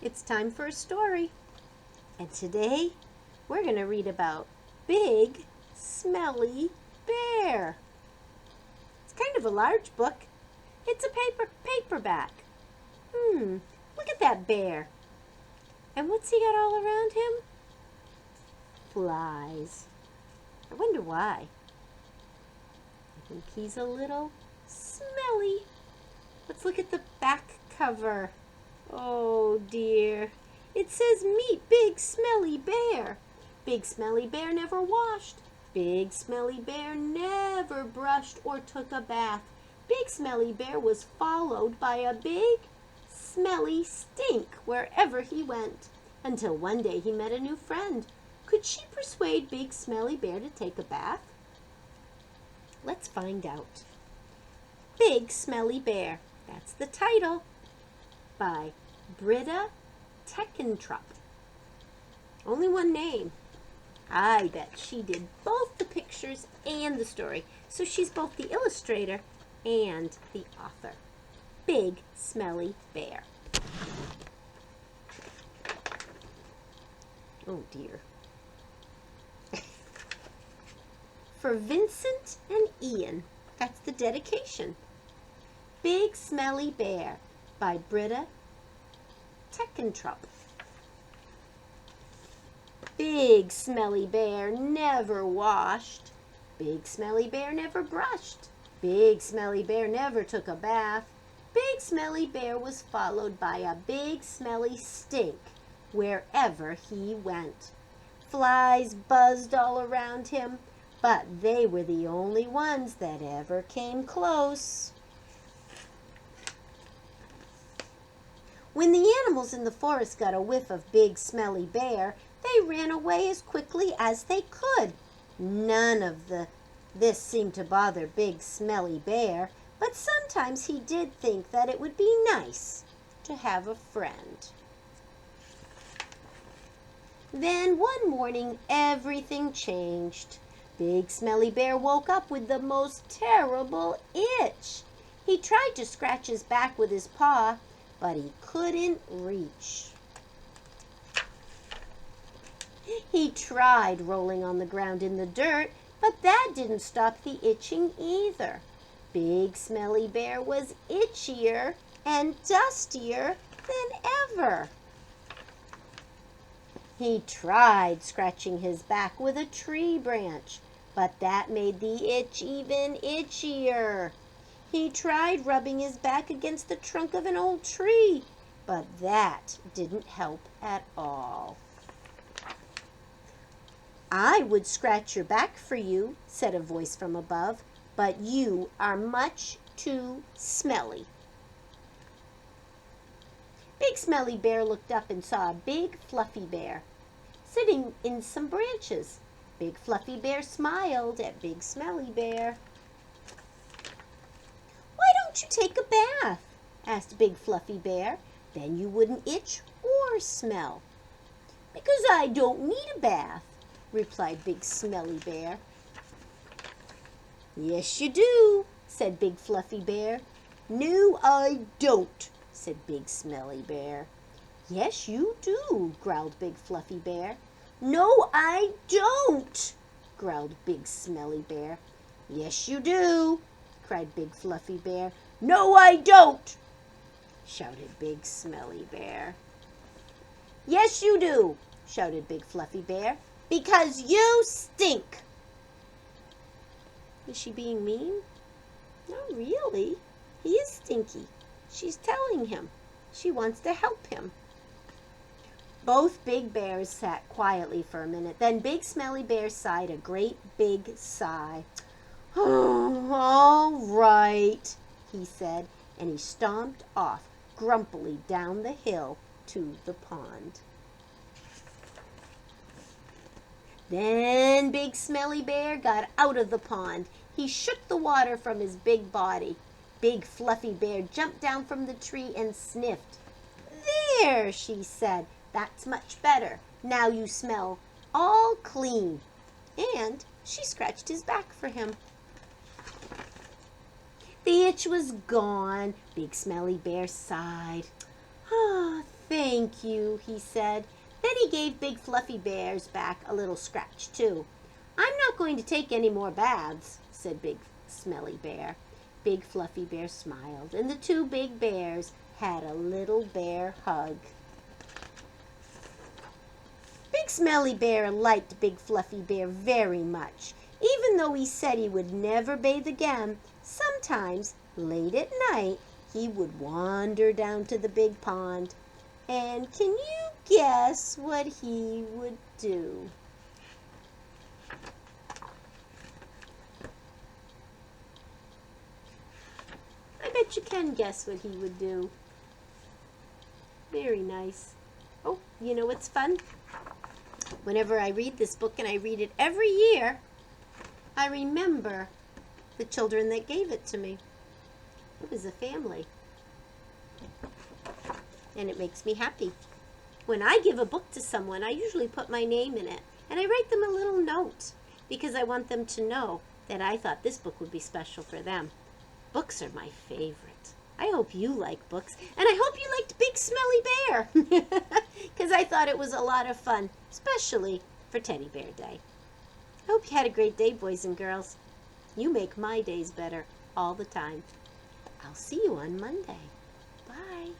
It's time for a story. And today we're going to read about Big Smelly Bear. It's kind of a large book. It's a paperback. Look at that bear. And what's he got all around him? Flies. I wonder why. I think he's a little smelly. Let's look at the back cover. Oh dear. It says, "Meet Big Smelly Bear." Big Smelly Bear never washed. Big Smelly Bear never brushed or took a bath. Big Smelly Bear was followed by a big, smelly stink wherever he went, until one day he met a new friend. Could she persuade Big Smelly Bear to take a bath? Let's find out. Big Smelly Bear. That's the title. By Britta Teckentrup. Only one name. I bet she did both the pictures and the story, so she's both the illustrator and the author. Big Smelly Bear. Oh dear. For Vincent and Ian. That's the dedication. Big Smelly Bear by Britta Teckentrup. Big Smelly Bear never washed. Big Smelly Bear never brushed. Big Smelly Bear never took a bath. Big Smelly Bear was followed by a big smelly stink wherever he went. Flies buzzed all around him, but they were the only ones that ever came close. When the animals in the forest got a whiff of Big Smelly Bear, they ran away as quickly as they could. None of this seemed to bother Big Smelly Bear, but sometimes he did think that it would be nice to have a friend. Then one morning everything changed. Big Smelly Bear woke up with the most terrible itch. He tried to scratch his back with his paw, but he couldn't reach. He tried rolling on the ground in the dirt, but that didn't stop the itching either. Big Smelly Bear was itchier and dustier than ever. He tried scratching his back with a tree branch, but that made the itch even itchier. He tried rubbing his back against the trunk of an old tree, but that didn't help at all. "I would scratch your back for you," said a voice from above, "but you are much too smelly." Big Smelly Bear looked up and saw a big fluffy bear sitting in some branches. Big Fluffy Bear smiled at Big Smelly Bear. "Why don't you take a bath?" asked Big Fluffy Bear. "Then you wouldn't itch or smell." "Because I don't need a bath," replied Big Smelly Bear. "Yes, you do," said Big Fluffy Bear. "No, I don't," said Big Smelly Bear. "Yes, you do," growled Big Fluffy Bear. "No, I don't," growled Big Smelly Bear. "Yes, you do," cried Big Fluffy Bear. "No, I don't," shouted Big Smelly Bear. "Yes, you do," shouted Big Fluffy Bear, "because you stink." Is she being mean? Not really. He is stinky. She's telling him. She wants to help him. Both big bears sat quietly for a minute. Then Big Smelly Bear sighed a great big sigh. "Oh, all right," he said, and he stomped off grumpily down the hill to the pond. Then Big Smelly Bear got out of the pond. He shook the water from his big body. Big Fluffy Bear jumped down from the tree and sniffed. "There," she said, "that's much better. Now you smell all clean." And she scratched his back for him. The itch was gone. Big Smelly Bear sighed. "Ah, Thank you, he said. Then he gave Big Fluffy Bear's back a little scratch, too. I'm not going to take any more baths, said Big Smelly Bear. Big Fluffy Bear smiled, and the two big bears had a little bear hug. Big Smelly Bear liked Big Fluffy Bear very much. Even though he said he would never bathe again, sometimes, late at night, he would wander down to the big pond. And can you guess what he would do? I bet you can guess what he would do. Very nice. Oh, you know what's fun? Whenever I read this book, and I read it every year, I remember the children that gave it to me. It was a family. And it makes me happy. When I give a book to someone, I usually put my name in it. And I write them a little note because I want them to know that I thought this book would be special for them. Books are my favorite. I hope you like books. And I hope you liked Big Smelly Bear. Because I thought it was a lot of fun, especially for Teddy Bear Day. I hope you had a great day, boys and girls. You make my days better all the time. I'll see you on Monday. Bye.